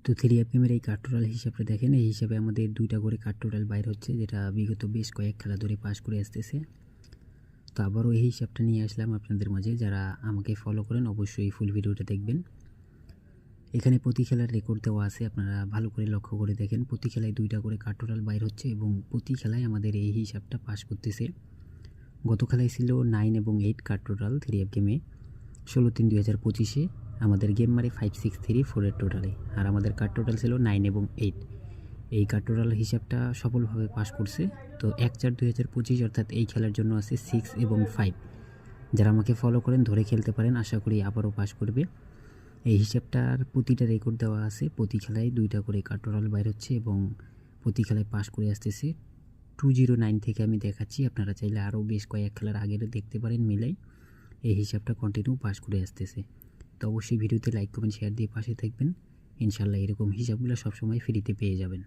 তো three F গেমের এই কাট টোটাল হিসাবটা দেখেন, এই হিসাবে আমাদের 2টা করে কাট টোটাল বাইর হচ্ছে, যেটা বিগত বেশ কয়েক খেলা ধরে পাস করে আসতেছে। তো আবারও এই হিসাবটা নিয়ে আসলাম আপনাদের মাঝে। যারা আমাকে ফলো করেন অবশ্যই ফুল ভিডিওটা দেখবেন। এখানে প্রতি খেলার রেকর্ড দেওয়া আছে, আপনারা ভালো করে লক্ষ্য করে দেখেন। প্রতি খেলায় 2টা করে কাট টোটাল বাইর হচ্ছে এবং প্রতি খেলায় আমাদের এই হিসাবটা পাস করতেছে। গত খেলায় ছিল 9 এবং 8 কাট টোটাল থ্রি এফ গেমে 16/3/2025-এ আমাদের গেম মারে 5634 টোটালে, আর আমাদের কাট টোটাল ছিল 9 এবং 8। এই কাট টোটাল হিসাবটা সফলভাবে পাস করছে। তো 1/4/2025 অর্থাৎ এই খেলার জন্য আছে 6 এবং 5। যারা আমাকে ফলো করেন ধরে খেলতে পারেন, আশা করি আবারও পাস করবে। এই হিসাবটার প্রতিটা রেকর্ড দেওয়া আছে, প্রতি খেলায় 2টা করে কাট টোটাল বাইর হচ্ছে এবং প্রতি খেলায় পাস করে আসতেছে। 209 থেকে আমি দেখাচ্ছি, আপনারা চাইলে আরও বেশ কয়েক খেলার আগেরও দেখতে পারেন মিলাই। এই হিসাবটা কন্টিনিউ পাস করে আসতেছে। তো অবশ্যই ভিডিওতে লাইক কমেন্ট শেয়ার দিয়ে পাশে থাকবেন। ইনশাল্লাহ এরকম হিসাবগুলো সবসময় ফ্রিতে পেয়ে যাবেন।